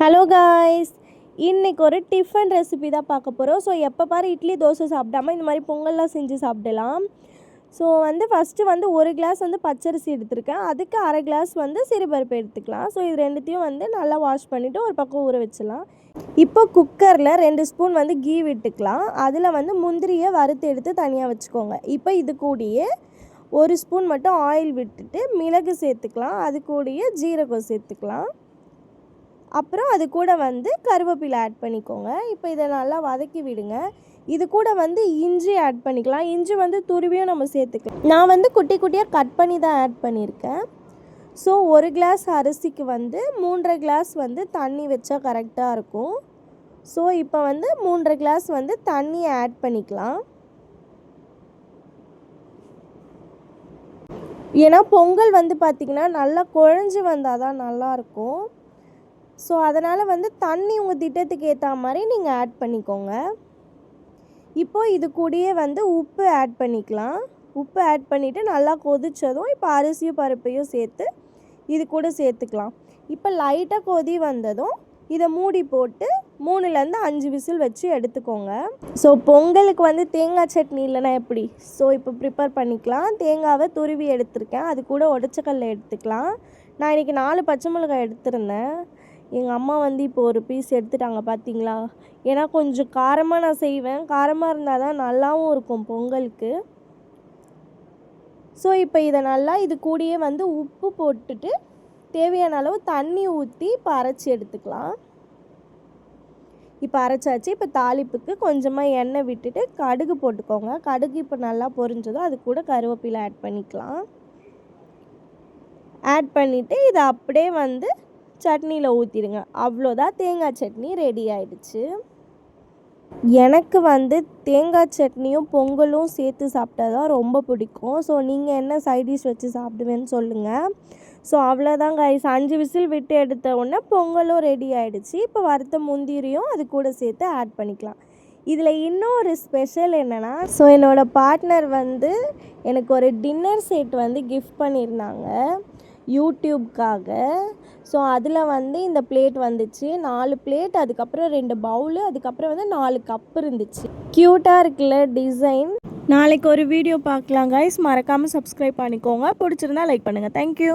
Hello guys, இன்றைக்கி ஒரு tiffin recipe தான் பார்க்க போகிறோம். ஸோ எப்போ பாரு இட்லி தோசை சாப்பிடாமல் இந்த மாதிரி பொங்கல்லாம் செஞ்சு சாப்பிடலாம். ஸோ ஃபஸ்ட்டு ஒரு கிளாஸ் பச்சரிசி எடுத்திருக்கேன். அதுக்கு அரை கிளாஸ் சிறுபருப்பு எடுத்துக்கலாம். ஸோ இது ரெண்டுத்தையும் நல்லா வாஷ் பண்ணிவிட்டு ஒரு பக்கம் ஊற வச்சிடலாம். இப்போ குக்கரில் 2 ஸ்பூன் கீ விட்டுக்கலாம். அதில் முந்திரியை வறுத்து எடுத்து தனியாக வச்சுக்கோங்க. இப்போ இது கூடயே 1 ஸ்பூன் மட்டும் ஆயில் விட்டுட்டு மிளகு சேர்த்துக்கலாம். அது கூடயே ஜீரகம் சேர்த்துக்கலாம். அப்புறம் அது கூட கருவேப்பிலை ஆட் பண்ணிக்கோங்க. இப்போ இதை நல்லா வதக்கி விடுங்க. இது கூட இஞ்சி ஆட் பண்ணிக்கலாம். இஞ்சி துருவியும் நம்ம சேர்த்துக்கலாம். நான் குட்டி குட்டியாக கட் பண்ணி தான் ஆட் பண்ணியிருக்கேன். ஸோ 1 கிளாஸ் அரிசிக்கு 3.5 கிளாஸ் தண்ணி வச்சா கரெக்டாக இருக்கும். ஸோ இப்போ 3.5 கிளாஸ் தண்ணியை ஆட் பண்ணிக்கலாம். ஏன்னா பொங்கல் பார்த்திங்கன்னா நல்லா குழஞ்சி வந்தால் தான் நல்லாயிருக்கும். ஸோ அதனால் தண்ணி உங்கள் திட்டத்துக்கு ஏற்ற மாதிரி நீங்கள் ஆட் பண்ணிக்கோங்க. இப்போது இது கூடயே உப்பு ஆட் பண்ணிக்கலாம். உப்பு ஆட் பண்ணிவிட்டு நல்லா கொதித்ததும் இப்போ அரிசியும் பருப்பையும் சேர்த்து இது கூட சேர்த்துக்கலாம். இப்போ லைட்டாக கொதி வந்ததும் இதை மூடி போட்டு 3லேருந்து 5 விசில் வச்சு எடுத்துக்கோங்க. ஸோ பொங்கலுக்கு தேங்காய் சட்னி இல்லைனா எப்படி? ஸோ இப்போ ப்ரிப்பேர் பண்ணிக்கலாம். தேங்காவை துருவி எடுத்திருக்கேன். அது கூட உடச்சக்கல்ல எடுத்துக்கலாம். நான் இன்றைக்கி 4 பச்சை மிளகாய் எடுத்திருந்தேன். எங்கள் அம்மா இப்போ ஒரு பீஸ் எடுத்துட்டாங்க பார்த்தீங்களா. ஏன்னா கொஞ்சம் காரமாக நான் செய்வேன். காரமாக இருந்தால் தான் நல்லாவும் இருக்கும் பொங்கலுக்கு. ஸோ இப்போ இதை நல்லா இது கூடயே உப்பு போட்டுட்டு தேவையான அளவு தண்ணி ஊற்றி இப்போ அரைச்சி எடுத்துக்கலாம். இப்போ அரைச்சாச்சு. இப்போ தாளிப்புக்கு கொஞ்சமாக எண்ணெய் விட்டுட்டு கடுகு போட்டுக்கோங்க. கடுகு இப்போ நல்லா பொரிஞ்சதும் அது கூட கருவேப்பிலை ஆட் பண்ணிக்கலாம். ஆட் பண்ணிவிட்டு இதை அப்படியே சட்னியில் ஊற்றிடுங்க. அவ்வளோதான், தேங்காய் சட்னி ரெடி ஆகிடுச்சு. எனக்கு தேங்காய் சட்னியும் பொங்கலும் சேர்த்து சாப்பிட்டா தான் ரொம்ப பிடிக்கும். ஸோ நீங்கள் என்ன சைடிஷ் வச்சு சாப்பிடுவேன்னு சொல்லுங்கள். ஸோ அவ்வளோதான் கைஸ். 5 விசில் விட்டு எடுத்த உடனே பொங்கலும் ரெடி ஆகிடுச்சு. இப்போ வறுத்த முந்திரியும் அது கூட சேர்த்து ஆட் பண்ணிக்கலாம். இதில் இன்னொரு ஸ்பெஷல் என்னென்னா, ஸோ என்னோடய பார்ட்னர் எனக்கு ஒரு டின்னர் செட் கிஃப்ட் பண்ணியிருந்தாங்க யூடியூப்காக. ஸோ அதில் இந்த பிளேட் வந்துச்சு. 4 பிளேட், அதுக்கப்புறம் 2 பவுலு, அதுக்கப்புறம் 4 கப் இருந்துச்சு. க்யூட்டாக இருக்குல்ல டிசைன். நாளைக்கு ஒரு வீடியோ பார்க்கலாம் கைஸ். மறக்காமல் சப்ஸ்கிரைப் பண்ணிக்கோங்க. பிடிச்சிருந்தா லைக் பண்ணுங்கள். தேங்க்யூ.